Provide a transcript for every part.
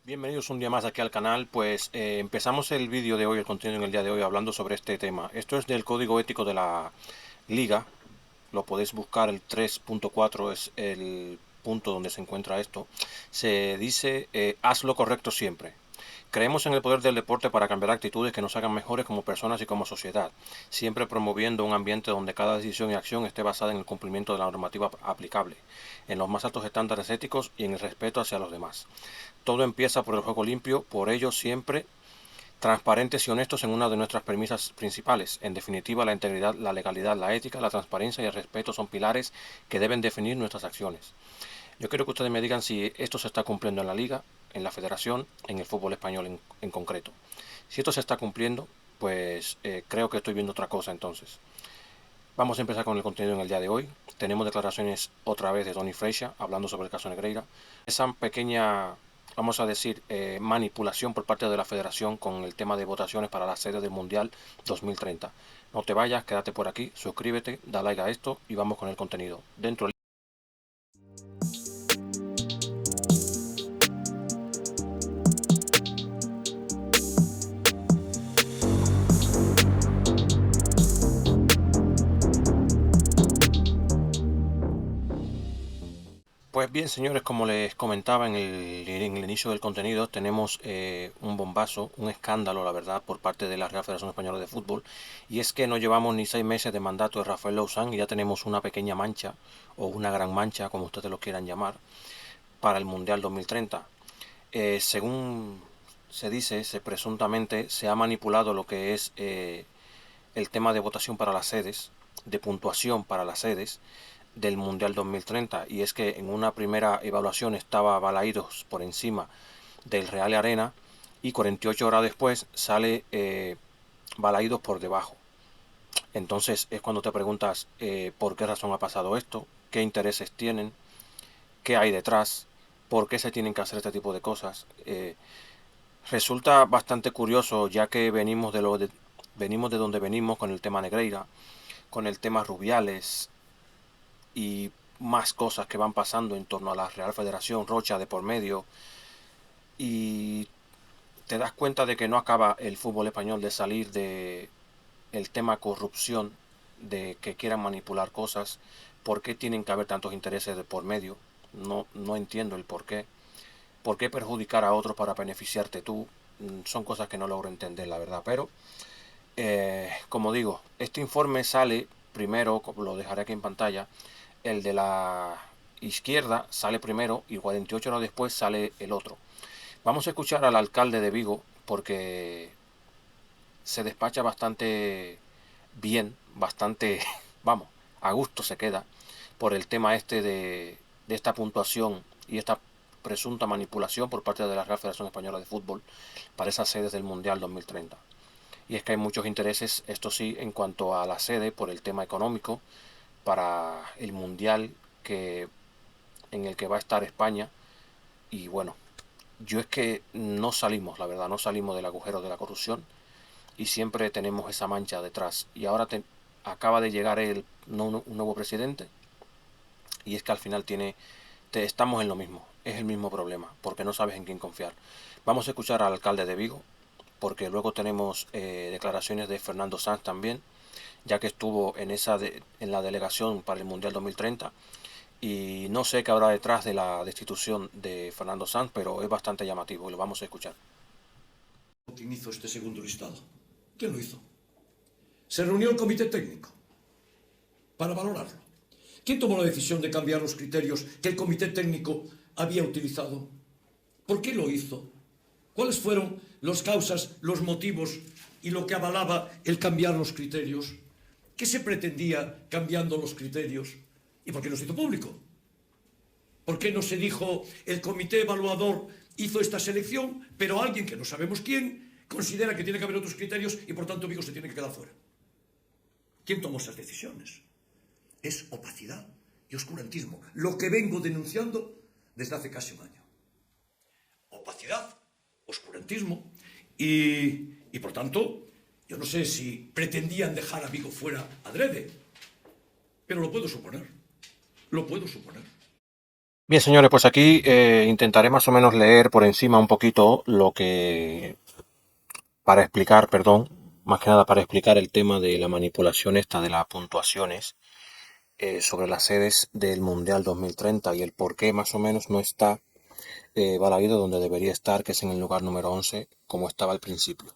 Bienvenidos un día más aquí al canal. Pues empezamos el vídeo de hoy, el contenido en el día de hoy, hablando sobre este tema. Esto es del código ético de la liga. Lo podéis buscar, el 3.4 es el punto donde se encuentra esto. Se dice, haz lo correcto siempre. Creemos en el poder del deporte para cambiar actitudes que nos hagan mejores como personas y como sociedad, siempre promoviendo un ambiente donde cada decisión y acción esté basada en el cumplimiento de la normativa aplicable, en los más altos estándares éticos y en el respeto hacia los demás. Todo empieza por el juego limpio, por ello siempre transparentes y honestos en una de nuestras premisas principales. En definitiva, la integridad, la legalidad, la ética, la transparencia y el respeto son pilares que deben definir nuestras acciones. Yo quiero que ustedes me digan si esto se está cumpliendo en la liga, en la federación, en el fútbol español en concreto. Si esto se está cumpliendo, pues creo que estoy viendo otra cosa entonces. Vamos a empezar con el contenido en el día de hoy. Tenemos declaraciones otra vez de Tony Freixa hablando sobre el caso Negreira. Esa pequeña, vamos a decir, manipulación por parte de la federación con el tema de votaciones para la sede del Mundial 2030. No te vayas, quédate por aquí, suscríbete, da like a esto y vamos con el contenido. Dentro Pues bien, señores, como les comentaba en el inicio del contenido, tenemos un bombazo, un escándalo, la verdad, por parte de la Real Federación Española de Fútbol, y es que no llevamos ni 6 meses de mandato de Rafael Lauzán y ya tenemos una pequeña mancha, o una gran mancha, como ustedes lo quieran llamar, para el Mundial 2030. Según se dice, se presuntamente se ha manipulado lo que es el tema de votación para las sedes, de puntuación para las sedes del Mundial 2030. Y es que en una primera evaluación estaba Balaidos por encima del Real Arena y 48 horas después sale Balaidos por debajo. Entonces es cuando te preguntas por qué razón ha pasado esto, qué intereses tienen, qué hay detrás, por qué se tienen que hacer este tipo de cosas. Resulta bastante curioso ya que venimos de donde venimos con el tema Negreira, con el tema Rubiales y más cosas que van pasando en torno a la Real Federación, Rocha de por medio, y te das cuenta de que no acaba el fútbol español de salir de el tema corrupción, de que quieran manipular cosas, por qué tienen que haber tantos intereses de por medio, no entiendo el por qué. ¿Por qué perjudicar a otros para beneficiarte tú? Son cosas que no logro entender, la verdad. Pero, como digo, este informe sale primero, lo dejaré aquí en pantalla, el de la izquierda sale primero y 48 horas después sale el otro. Vamos a escuchar al alcalde de Vigo porque se despacha bastante bien, bastante, vamos, a gusto se queda por el tema este de esta puntuación y esta presunta manipulación por parte de la Real Federación Española de Fútbol para esas sedes del Mundial 2030. Y es que hay muchos intereses, esto sí, en cuanto a la sede por el tema económico para el Mundial que en el que va a estar España. Y bueno, yo es que no salimos, la verdad, no salimos del agujero de la corrupción y siempre tenemos esa mancha detrás. Y ahora acaba de llegar un nuevo presidente y es que al final estamos en lo mismo, es el mismo problema, porque no sabes en quién confiar. Vamos a escuchar al alcalde de Vigo, porque luego tenemos declaraciones de Fernando Sanz también, ya que estuvo en la delegación para el Mundial 2030 y no sé qué habrá detrás de la destitución de Fernando Sanz, pero es bastante llamativo y lo vamos a escuchar. ¿Quién hizo este segundo listado? ¿Quién lo hizo? Se reunió el comité técnico para valorarlo. ¿Quién tomó la decisión de cambiar los criterios que el comité técnico había utilizado? ¿Por qué lo hizo? ¿Cuáles fueron las causas, los motivos y lo que avalaba el cambiar los criterios? ¿Qué se pretendía cambiando los criterios? ¿Y por qué no se hizo público? ¿Por qué no se dijo el comité evaluador hizo esta selección, pero alguien que no sabemos quién considera que tiene que haber otros criterios y por tanto Vigo se tiene que quedar fuera? ¿Quién tomó esas decisiones? Es opacidad y oscurantismo, lo que vengo denunciando desde hace casi un año. Opacidad, oscurantismo y por tanto, yo no sé si pretendían dejar a Vigo fuera adrede, pero lo puedo suponer, lo puedo suponer. Bien, señores, pues aquí intentaré más o menos leer por encima un poquito lo que, para explicar, perdón, más que nada para explicar el tema de la manipulación esta de las puntuaciones sobre las sedes del Mundial 2030 y el por qué más o menos no está Balaído donde debería estar, que es en el lugar número 11, como estaba al principio.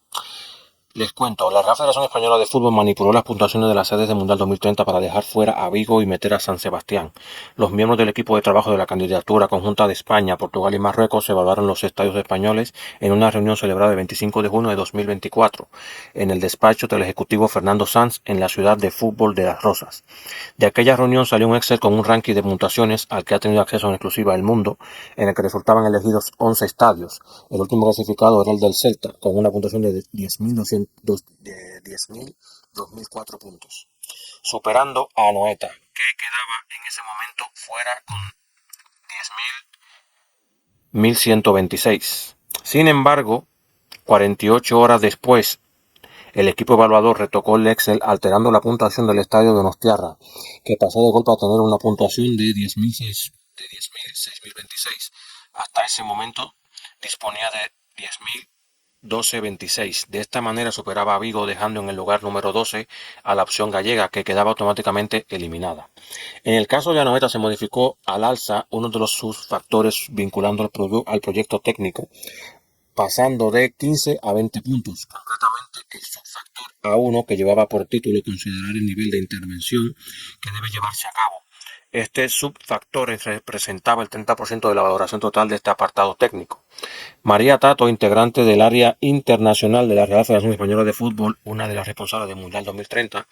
Les cuento, la Real Federación Española de Fútbol manipuló las puntuaciones de las sedes del Mundial 2030 para dejar fuera a Vigo y meter a San Sebastián. Los miembros del equipo de trabajo de la candidatura conjunta de España, Portugal y Marruecos evaluaron los estadios españoles en una reunión celebrada el 25 de junio de 2024 en el despacho del Ejecutivo Fernando Sanz en la ciudad de fútbol de Las Rozas. De aquella reunión salió un Excel con un ranking de puntuaciones al que ha tenido acceso en exclusiva el mundo, en el que resultaban elegidos 11 estadios. El último clasificado era el del Celta, con una puntuación de 10.004 puntos, superando a Anoeta, que quedaba en ese momento fuera con 10.126. Sin embargo, 48 horas después, el equipo evaluador retocó el Excel alterando la puntuación del estadio de Donostiarra, que pasó de golpe a tener una puntuación de 10.626. Hasta ese momento disponía de 10.1226. De esta manera superaba a Vigo, dejando en el lugar número 12 a la opción gallega, que quedaba automáticamente eliminada. En el caso de Anoeta se modificó al alza uno de sus factores vinculando al proyecto técnico, pasando de 15 a 20 puntos, concretamente el subfactor A1 que llevaba por título considerar el nivel de intervención que debe llevarse a cabo. Este subfactor representaba el 30% de la valoración total de este apartado técnico. María Tato, integrante del área internacional de la Real Federación Española de Fútbol, una de las responsables del Mundial 2030,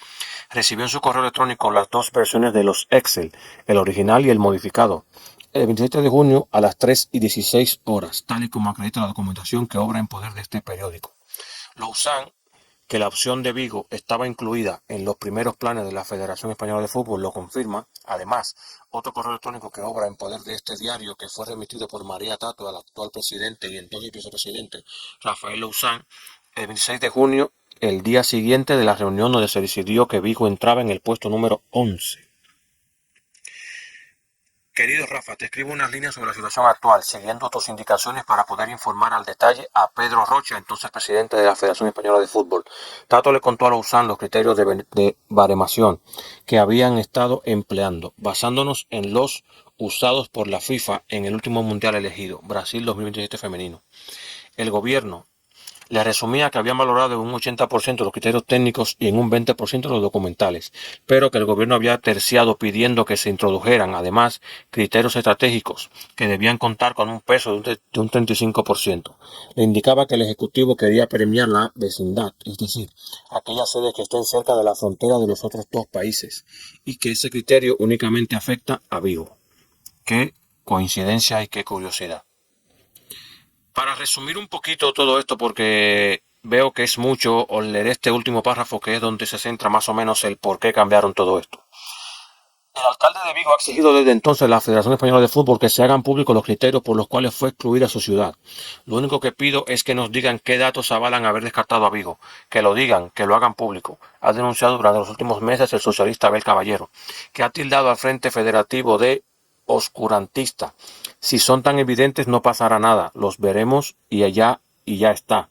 recibió en su correo electrónico las dos versiones de los Excel, el original y el modificado, el 27 de junio a las 3:16 tal y como acredita la documentación que obra en poder de este periódico. Lausanne, que la opción de Vigo estaba incluida en los primeros planes de la Federación Española de Fútbol, lo confirma. Además, otro correo electrónico que obra en poder de este diario, que fue remitido por María Tato al actual presidente y entonces vicepresidente Rafael Lausanne, el 26 de junio, el día siguiente de la reunión donde se decidió que Vigo entraba en el puesto número 11. Querido Rafa, te escribo unas líneas sobre la situación actual, siguiendo tus indicaciones para poder informar al detalle a Pedro Rocha, entonces presidente de la Federación Española de Fútbol. Tato le contó a Lausanne los criterios de baremación que habían estado empleando, basándonos en los usados por la FIFA en el último mundial elegido, Brasil 2027 femenino. El gobierno le resumía que habían valorado en un 80% los criterios técnicos y en un 20% los documentales, pero que el gobierno había terciado pidiendo que se introdujeran, además, criterios estratégicos que debían contar con un peso de un 35%. Le indicaba que el Ejecutivo quería premiar la vecindad, es decir, aquellas sedes que estén cerca de la frontera de los otros dos países, y que ese criterio únicamente afecta a Vigo. Qué coincidencia y qué curiosidad. Para resumir un poquito todo esto, porque veo que es mucho, os leeré este último párrafo que es donde se centra más o menos el por qué cambiaron todo esto. El alcalde de Vigo ha exigido desde entonces a la Federación Española de Fútbol que se hagan públicos los criterios por los cuales fue excluida su ciudad. Lo único que pido es que nos digan qué datos avalan haber descartado a Vigo. Que lo digan, que lo hagan público. Ha denunciado durante los últimos meses el socialista Abel Caballero, que ha tildado al Frente Federativo de oscurantista. Si son tan evidentes no pasará nada, los veremos y ya está.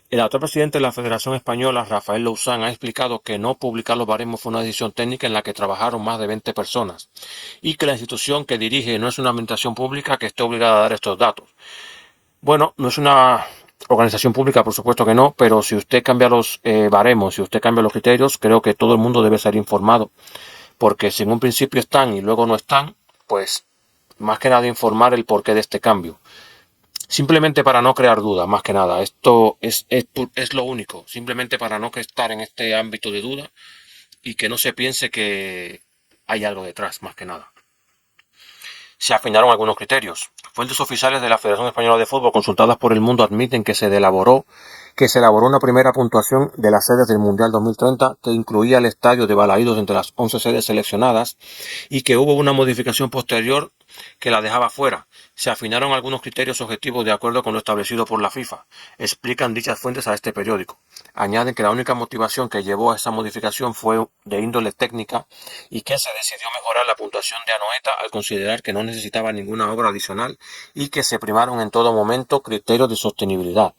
El actual presidente de la Federación Española, Rafael Lausanne, ha explicado que no publicar los baremos fue una decisión técnica en la que trabajaron más de 20 personas y que la institución que dirige no es una administración pública que esté obligada a dar estos datos. Bueno, no es una organización pública, por supuesto que no, pero si usted cambia los baremos, si usted cambia los criterios, creo que todo el mundo debe ser informado, porque si en un principio están y luego no están, pues más que nada informar el porqué de este cambio. Simplemente para no crear dudas, más que nada. Esto es lo único. Simplemente para no estar en este ámbito de duda y que no se piense que hay algo detrás, más que nada. Se afinaron algunos criterios. Fuentes oficiales de la Federación Española de Fútbol consultadas por El Mundo admiten que se elaboró una primera puntuación de las sedes del Mundial 2030 que incluía el estadio de Balaídos entre las 11 sedes seleccionadas y que hubo una modificación posterior que la dejaba fuera. Se afinaron algunos criterios objetivos de acuerdo con lo establecido por la FIFA, explican dichas fuentes a este periódico. Añaden que la única motivación que llevó a esa modificación fue de índole técnica y que se decidió mejorar la puntuación de Anoeta al considerar que no necesitaba ninguna obra adicional y que se primaron en todo momento criterios de sostenibilidad.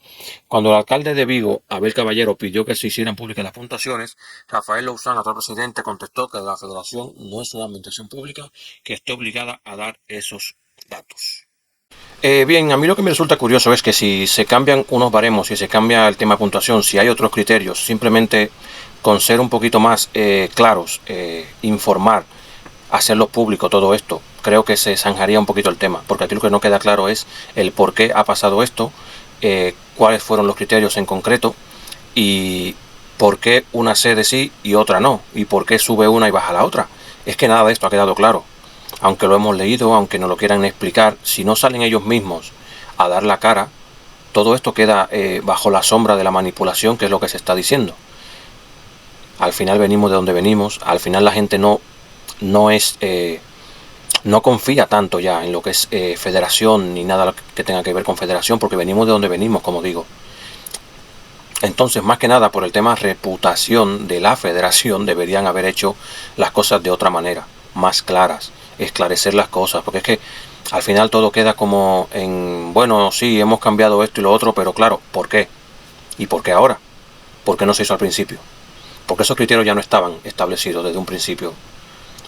Cuando el alcalde de Vigo, Abel Caballero, pidió que se hicieran públicas las puntuaciones, Rafael Lousán, actual presidente, contestó que la federación no es una administración pública que esté obligada a dar esos datos. Bien, a mí lo que me resulta curioso es que si se cambian unos baremos, si se cambia el tema de puntuación, si hay otros criterios, simplemente con ser un poquito más claros, informar, hacerlo público todo esto, creo que se zanjaría un poquito el tema, porque aquí lo que no queda claro es el por qué ha pasado esto, cuáles fueron los criterios en concreto y por qué una sede sí y otra no, y por qué sube una y baja la otra. Es que nada de esto ha quedado claro. Aunque lo hemos leído, aunque no lo quieran explicar, si no salen ellos mismos a dar la cara, todo esto queda bajo la sombra de la manipulación, que es lo que se está diciendo. Al final venimos de donde venimos, al final la gente no es no confía tanto ya en lo que es federación ni nada que tenga que ver con federación, porque venimos de donde venimos, como digo. Entonces, más que nada por el tema reputación de la federación, deberían haber hecho las cosas de otra manera, más claras, esclarecer las cosas, porque es que al final todo queda como en, bueno, sí, hemos cambiado esto y lo otro, pero claro, ¿por qué? ¿Y por qué ahora? ¿Por qué no se hizo al principio? Porque esos criterios ya no estaban establecidos desde un principio.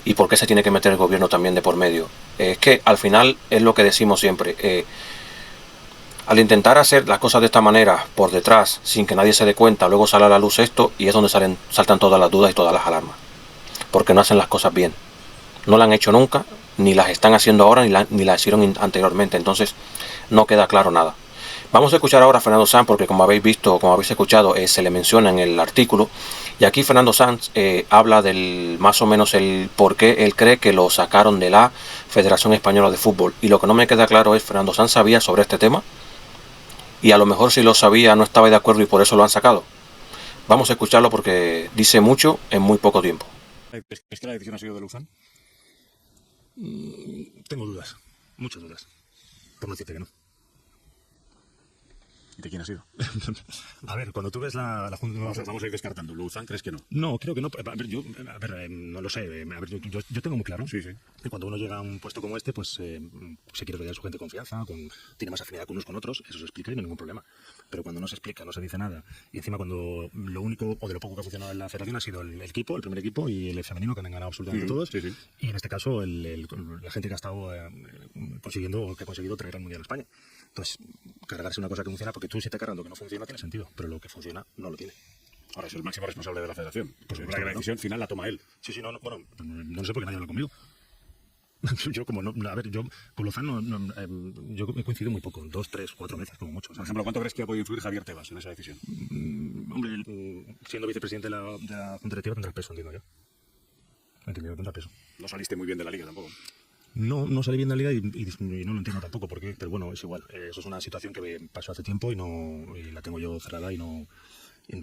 ¿Y por qué se tiene que meter el gobierno también de por medio? Es que al final es lo que decimos siempre. Al intentar hacer las cosas de esta manera, por detrás, sin que nadie se dé cuenta, luego sale a la luz esto y es donde saltan todas las dudas y todas las alarmas. Porque no hacen las cosas bien. No las han hecho nunca, ni las están haciendo ahora, ni las hicieron anteriormente. Entonces, no queda claro nada. Vamos a escuchar ahora a Fernando Sanz, porque como habéis visto, como habéis escuchado, se le menciona en el artículo. Y aquí Fernando Sanz habla del más o menos el por qué él cree que lo sacaron de la Federación Española de Fútbol. Y lo que no me queda claro es, ¿Fernando Sanz sabía sobre este tema? Y a lo mejor si lo sabía no estaba de acuerdo y por eso lo han sacado. Vamos a escucharlo porque dice mucho en muy poco tiempo. ¿Es que la decisión ha sido de Luzán? Tengo dudas, muchas dudas. Por no decirte que no. ¿Y de quién ha sido? A ver, cuando tú ves la Junta... Vamos a ir descartando. ¿Luzán crees que no? No, creo que no. No lo sé. A ver, yo tengo muy claro Sí. que cuando uno llega a un puesto como este, pues se quiere rodear a su gente de confianza, tiene más afinidad con unos con otros, eso se explica y no hay ningún problema. Pero cuando no se explica, no se dice nada, y encima cuando lo único o de lo poco que ha funcionado en la federación ha sido el equipo, el primer equipo y el femenino, que han ganado absolutamente todos, Sí. y en este caso la gente que ha estado que ha conseguido traer al Mundial a España. Entonces, cargarse una cosa que funciona, porque tú si te cargando que no funciona tiene sentido, pero lo que funciona no lo tiene. Ahora es el máximo responsable de la federación. Pues Pues es verdad que la decisión final la toma él. Sí, no, bueno, no sé por qué nadie habla conmigo. Yo como no, a ver, yo con Lozano yo he coincidido muy poco, 2, 3, 4 veces como mucho. Por ejemplo, ¿cuánto crees que ha podido influir Javier Tebas en esa decisión? Hombre, siendo vicepresidente de la Junta Directiva tendrá peso, entiendo yo. Entendido, tendrá peso. No saliste muy bien de la liga tampoco. No salí bien de la liga y no lo entiendo tampoco porque, pero bueno, es igual. Eso es una situación que pasó hace tiempo y la tengo yo cerrada y no... Y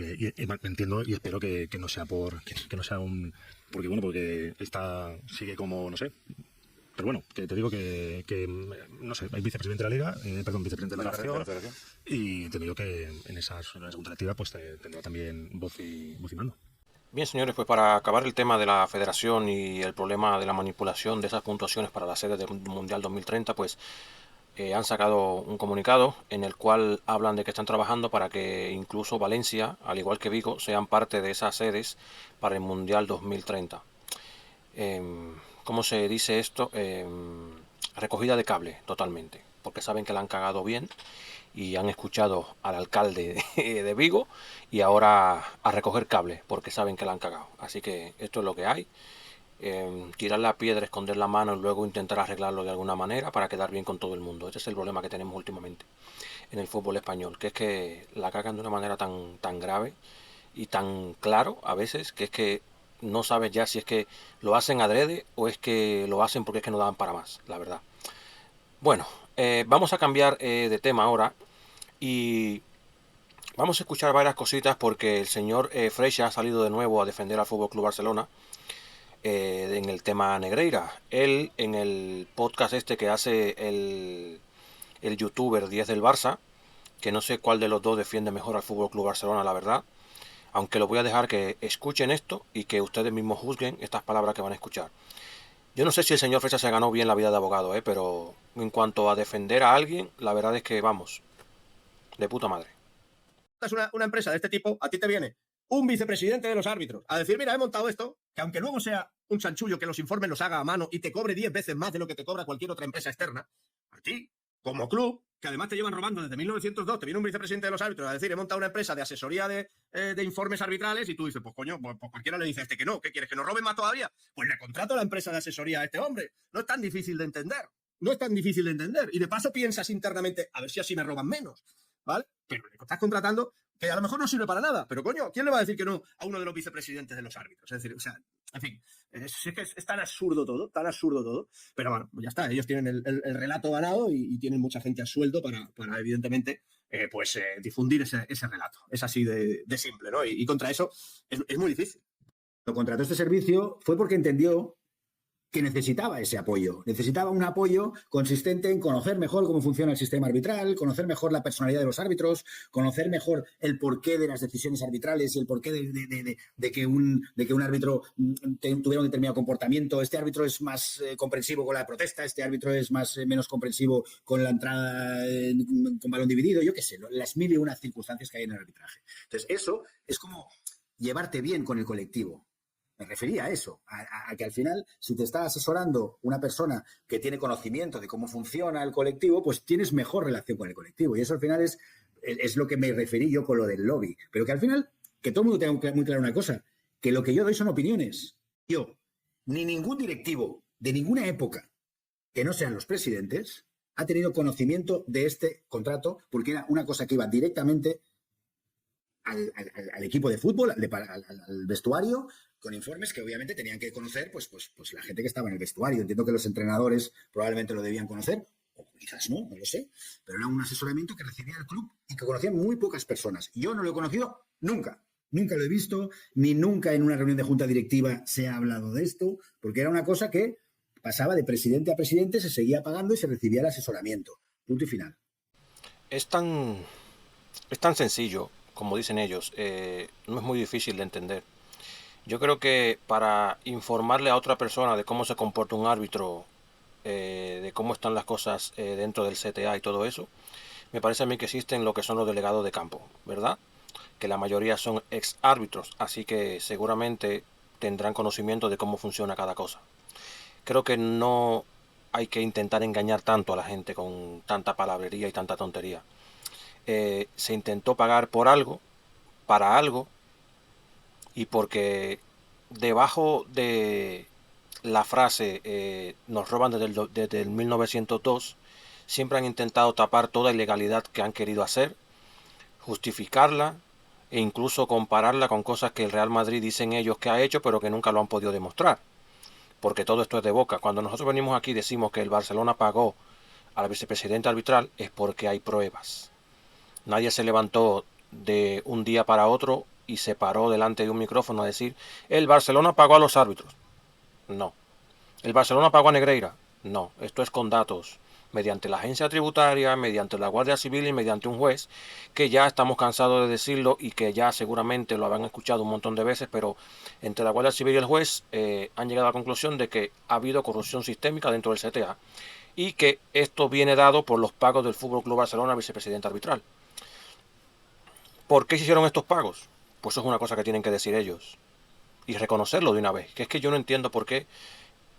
entiendo y espero que no sea que no sea un... Porque sigue como, no sé. Pero bueno, que te digo que no sé, hay vicepresidente de la liga, vicepresidente de la federación, y entiendo yo que en esa segunda directiva pues tendrá también voz y mando. Bien, señores, pues para acabar el tema de la federación y el problema de la manipulación de esas puntuaciones para la sede del Mundial 2030, pues han sacado un comunicado en el cual hablan de que están trabajando para que incluso Valencia, al igual que Vigo, sean parte de esas sedes para el Mundial 2030. ¿Cómo se dice esto? Recogida de cable totalmente, porque saben que la han cagado bien y han escuchado al alcalde de Vigo y ahora a recoger cable porque saben que la han cagado. Así que esto es lo que hay. Tirar la piedra, esconder la mano y luego intentar arreglarlo de alguna manera para quedar bien con todo el mundo. Este es el problema que tenemos últimamente en el fútbol español, que es que la cagan de una manera tan grave y tan claro a veces que es que no sabes ya si es que lo hacen adrede o es que lo hacen porque es que no dan para más, la verdad. Bueno, vamos a cambiar de tema ahora y vamos a escuchar varias cositas porque el señor Freixa ha salido de nuevo a defender al Fútbol Club Barcelona. en el tema Negreira. Él, en el podcast este que hace el youtuber 10 del Barça, que no sé cuál de los dos defiende mejor al Fútbol Club Barcelona, la verdad, aunque lo voy a dejar que escuchen esto y que ustedes mismos juzguen estas palabras que van a escuchar. Yo no sé si el señor Freixa se ganó bien la vida de abogado, pero en cuanto a defender a alguien, la verdad es que vamos, de puta madre. Es una empresa de este tipo, a ti te viene un vicepresidente de los árbitros a decir, mira, he montado esto, que aunque luego sea un chanchullo que los informes los haga a mano y te cobre 10 veces más de lo que te cobra cualquier otra empresa externa, a ti, como club, que además te llevan robando desde 1902, te viene un vicepresidente de los árbitros a decir, he montado una empresa de asesoría de informes arbitrales, y tú dices, pues coño, pues cualquiera le dice a este que no, ¿qué quieres, que nos roben más todavía? Pues le contrato a la empresa de asesoría a este hombre. No es tan difícil de entender. No es tan difícil de entender. Y de paso piensas internamente, a ver si así me roban menos, ¿vale? Pero le estás contratando que a lo mejor no sirve para nada, pero coño, ¿quién le va a decir que no a uno de los vicepresidentes de los árbitros? Es decir, o sea, en fin, es tan absurdo todo, pero bueno, pues ya está, ellos tienen el relato ganado y tienen mucha gente a sueldo para evidentemente, difundir ese relato. Es así de simple, ¿no? Y contra eso es muy difícil. Lo contrató este servicio fue porque entendió que necesitaba ese apoyo. Necesitaba un apoyo consistente en conocer mejor cómo funciona el sistema arbitral, conocer mejor la personalidad de los árbitros, conocer mejor el porqué de las decisiones arbitrales y el porqué de que un árbitro tuviera un determinado comportamiento. Este árbitro es más comprensivo con la protesta, este árbitro es menos comprensivo con la entrada con balón dividido, yo qué sé, las mil y unas circunstancias que hay en el arbitraje. Entonces, eso es como llevarte bien con el colectivo. Me refería a eso, a que al final, si te está asesorando una persona que tiene conocimiento de cómo funciona el colectivo, pues tienes mejor relación con el colectivo. Y eso al final es lo que me referí yo con lo del lobby. Pero que al final, que todo el mundo tenga muy claro una cosa, que lo que yo doy son opiniones. Yo, ni ningún directivo de ninguna época que no sean los presidentes ha tenido conocimiento de este contrato, porque era una cosa que iba directamente al equipo de fútbol, al vestuario, con informes que obviamente tenían que conocer pues la gente que estaba en el vestuario. Entiendo que los entrenadores probablemente lo debían conocer, o quizás no lo sé, pero era un asesoramiento que recibía el club y que conocían muy pocas personas. Yo no lo he conocido nunca lo he visto, ni nunca en una reunión de junta directiva se ha hablado de esto, porque era una cosa que pasaba de presidente a presidente, se seguía pagando y se recibía el asesoramiento. Punto y final. Es tan sencillo, como dicen ellos, no es muy difícil de entender. Yo creo que para informarle a otra persona de cómo se comporta un árbitro, de cómo están las cosas dentro del CTA y todo eso, me parece a mí que existen lo que son los delegados de campo, ¿verdad? Que la mayoría son ex árbitros, así que seguramente tendrán conocimiento de cómo funciona cada cosa. Creo que no hay que intentar engañar tanto a la gente con tanta palabrería y tanta tontería. Se intentó pagar por algo, para algo, y porque debajo de la frase nos roban desde el 1902, siempre han intentado tapar toda ilegalidad que han querido hacer, justificarla e incluso compararla con cosas que el Real Madrid dicen ellos que ha hecho, pero que nunca lo han podido demostrar. Porque todo esto es de boca. Cuando nosotros venimos aquí y decimos que el Barcelona pagó al vicepresidente arbitral, es porque hay pruebas. Nadie se levantó de un día para otro y se paró delante de un micrófono a decir, el Barcelona pagó a los árbitros. No. ¿El Barcelona pagó a Negreira? No. Esto es con datos, mediante la agencia tributaria, mediante la Guardia Civil y mediante un juez, que ya estamos cansados de decirlo y que ya seguramente lo habrán escuchado un montón de veces, pero entre la Guardia Civil y el juez han llegado a la conclusión de que ha habido corrupción sistémica dentro del CTA y que esto viene dado por los pagos del Fútbol Club Barcelona al vicepresidente arbitral. ¿Por qué se hicieron estos pagos? Pues eso es una cosa que tienen que decir ellos y reconocerlo de una vez. Que es que yo no entiendo por qué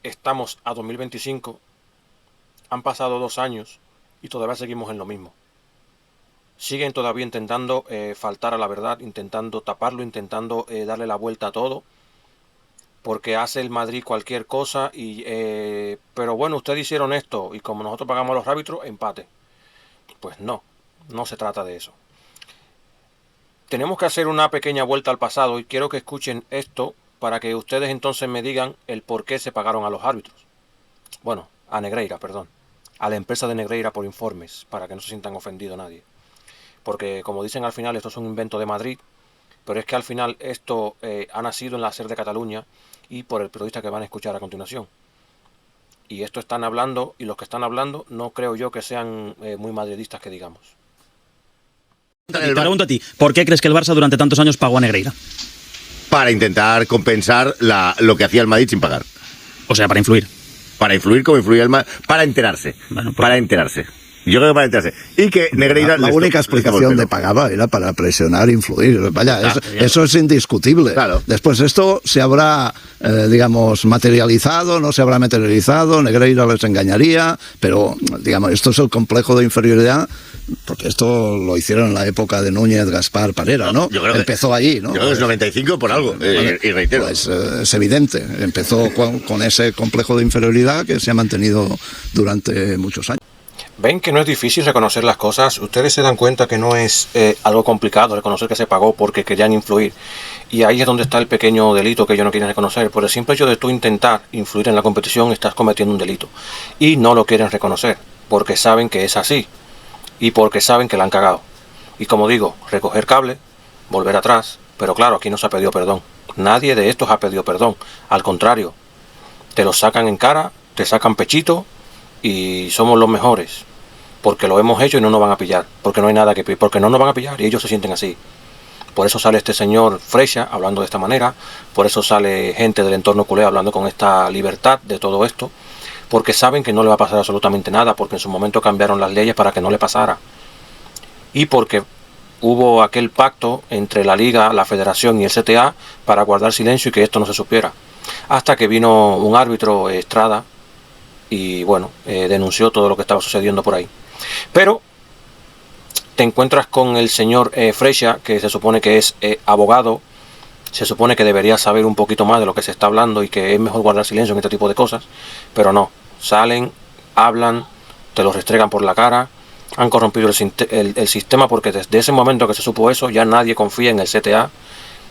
estamos a 2025, han pasado 2 años y todavía seguimos en lo mismo. Siguen todavía intentando faltar a la verdad, intentando taparlo, intentando darle la vuelta a todo, porque hace el Madrid cualquier cosa pero bueno, ustedes hicieron esto y como nosotros pagamos a los árbitros, empate. Pues no se trata de eso. Tenemos que hacer una pequeña vuelta al pasado y quiero que escuchen esto para que ustedes entonces me digan el por qué se pagaron a los árbitros. Bueno, a Negreira, perdón. A la empresa de Negreira por informes, para que no se sientan ofendidos nadie. Porque como dicen al final, esto es un invento de Madrid pero es que al final esto ha nacido en la SER de Cataluña y por el periodista que van a escuchar a continuación. Y esto están hablando, y los que están hablando no creo yo que sean muy madridistas que digamos. Te pregunto a ti, ¿por qué crees que el Barça durante tantos años pagó a Negreira? Para intentar compensar lo que hacía el Madrid sin pagar. O sea, para influir. Para influir como influía el Madrid. Para enterarse. Bueno, pues, para enterarse. Yo creo que para enterarse. Y que Negreira... La única explicación de pagaba era para presionar e influir. Vaya, claro, eso es indiscutible. Claro. Después esto se habrá, digamos, materializado, no se habrá materializado, Negreira les engañaría, pero, digamos, esto es el complejo de inferioridad, porque esto lo hicieron en la época de Núñez, Gaspar, Parera, ¿no? Yo creo empezó allí, ¿no? Yo creo que es 95 por algo, y reitero. Pues es evidente, empezó con ese complejo de inferioridad que se ha mantenido durante muchos años. Ven que no es difícil reconocer las cosas. Ustedes se dan cuenta que no es algo complicado reconocer que se pagó porque querían influir. Y ahí es donde está el pequeño delito que ellos no quieren reconocer. Por el simple hecho de tú intentar influir en la competición, estás cometiendo un delito. Y no lo quieren reconocer porque saben que es así. Y porque saben que la han cagado. Y como digo, recoger cable, volver atrás. Pero claro, aquí no se ha pedido perdón. Nadie de estos ha pedido perdón. Al contrario, te lo sacan en cara, te sacan pechito y somos los mejores. Porque lo hemos hecho y no nos van a pillar. Porque no hay nada que pillar. Porque no nos van a pillar y ellos se sienten así. Por eso sale este señor Freixa hablando de esta manera. Por eso sale gente del entorno culé hablando con esta libertad de todo esto. Porque saben que no le va a pasar absolutamente nada. Porque en su momento cambiaron las leyes para que no le pasara. Y porque hubo aquel pacto entre la Liga, la Federación y el CTA para guardar silencio y que esto no se supiera. Hasta que vino un árbitro, Estrada, y bueno, denunció todo lo que estaba sucediendo por ahí. Pero te encuentras con el señor Freixa, que se supone que es abogado, se supone que debería saber un poquito más de lo que se está hablando y que es mejor guardar silencio en este tipo de cosas, pero no, salen, hablan, te lo restregan por la cara, han corrompido el sistema porque desde ese momento que se supo eso ya nadie confía en el CTA,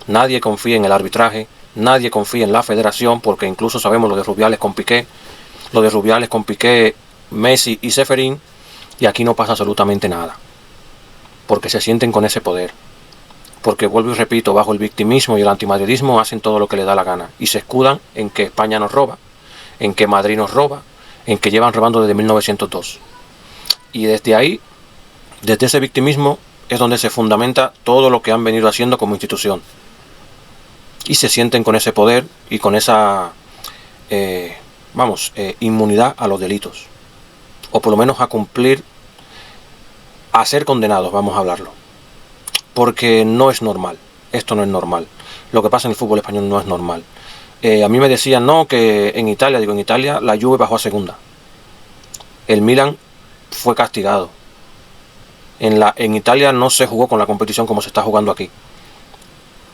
nadie confía en el arbitraje, nadie confía en la federación porque incluso sabemos lo de Rubiales con Piqué, Messi y Ceferín. Y aquí no pasa absolutamente nada. Porque se sienten con ese poder. Porque vuelvo y repito, bajo el victimismo y el antimadridismo hacen todo lo que les da la gana. Y se escudan en que España nos roba, en que Madrid nos roba, en que llevan robando desde 1902. Y desde ahí, desde ese victimismo, es donde se fundamenta todo lo que han venido haciendo como institución. Y se sienten con ese poder y con esa, inmunidad a los delitos. O por lo menos a cumplir, a ser condenados, vamos a hablarlo. Porque no es normal, esto no es normal. Lo que pasa en el fútbol español no es normal. A mí me decían, no, que en Italia la Juve bajó a segunda. El Milan fue castigado. En Italia no se jugó con la competición como se está jugando aquí.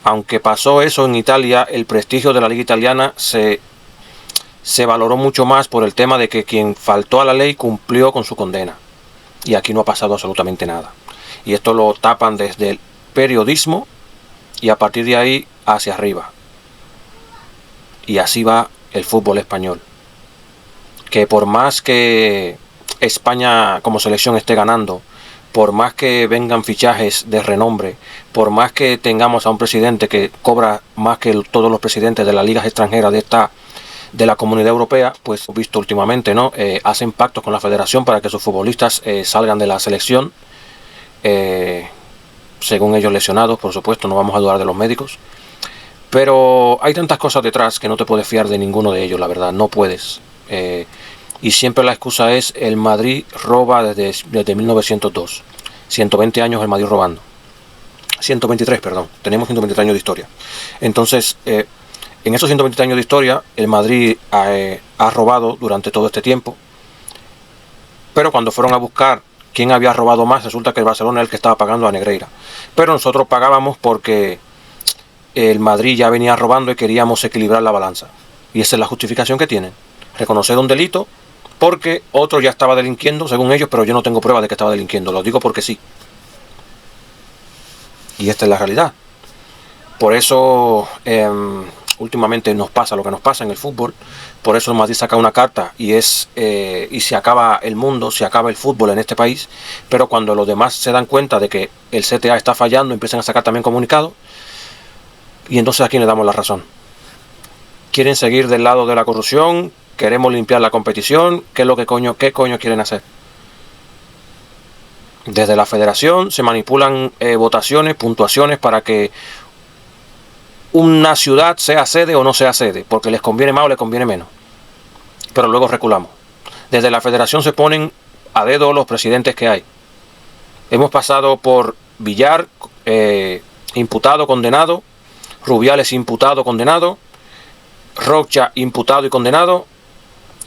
Aunque pasó eso en Italia, el prestigio de la liga italiana se valoró mucho más por el tema de que quien faltó a la ley cumplió con su condena. Y aquí no ha pasado absolutamente nada. Y esto lo tapan desde el periodismo y a partir de ahí hacia arriba. Y así va el fútbol español. Que por más que España como selección esté ganando, por más que vengan fichajes de renombre, por más que tengamos a un presidente que cobra más que todos los presidentes de las ligas extranjeras de la Comunidad Europea, pues visto últimamente, ¿no? Hacen pactos con la federación para que sus futbolistas salgan de la selección, según ellos lesionados, por supuesto, no vamos a dudar de los médicos, pero hay tantas cosas detrás que no te puedes fiar de ninguno de ellos, la verdad, no puedes, y siempre la excusa es el Madrid roba desde 1902, 120 años el Madrid robando, 123, perdón, tenemos 123 años de historia, entonces en esos 120 años de historia, el Madrid ha robado durante todo este tiempo. Pero cuando fueron a buscar quién había robado más, resulta que el Barcelona es el que estaba pagando a Negreira. Pero nosotros pagábamos porque el Madrid ya venía robando y queríamos equilibrar la balanza. Y esa es la justificación que tienen. Reconocer un delito porque otro ya estaba delinquiendo, según ellos, pero yo no tengo prueba de que estaba delinquiendo. Lo digo porque sí. Y esta es la realidad. Por eso últimamente nos pasa lo que nos pasa en el fútbol. Por eso el Madrid saca una carta y se acaba el mundo, se acaba el fútbol en este país. Pero cuando los demás se dan cuenta de que el CTA está fallando, empiezan a sacar también comunicados. Y entonces, ¿a quién le damos la razón? ¿Quieren seguir del lado de la corrupción? ¿Queremos limpiar la competición? ¿Qué es lo que qué coño quieren hacer? Desde la federación se manipulan votaciones, puntuaciones para que una ciudad sea sede o no sea sede, porque les conviene más o les conviene menos. Pero luego reculamos. Desde la federación se ponen a dedo los presidentes que hay. Hemos pasado por Villar, imputado, condenado, Rubiales, imputado, condenado, Rocha, imputado y condenado,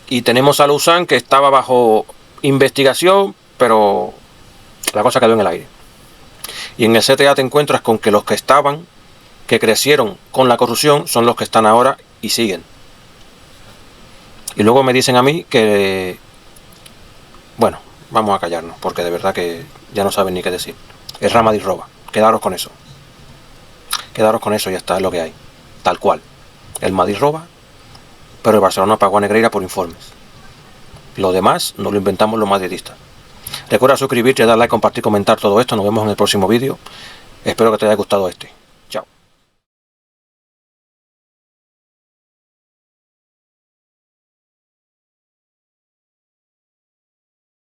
y tenemos a Luzán, que estaba bajo investigación, pero la cosa quedó en el aire. Y en el CTA te encuentras con que los que estaban, que crecieron con la corrupción, son los que están ahora y siguen. Y luego me dicen a mí que, bueno, vamos a callarnos, porque de verdad que ya no saben ni qué decir. El Real Madrid roba. Quedaros con eso. Quedaros con eso y ya está, es lo que hay. Tal cual. El Madrid roba, pero el Barcelona pagó a Negreira por informes. Lo demás nos lo inventamos los madridistas. Recuerda suscribirte, dar like, compartir, comentar todo esto. Nos vemos en el próximo vídeo. Espero que te haya gustado este.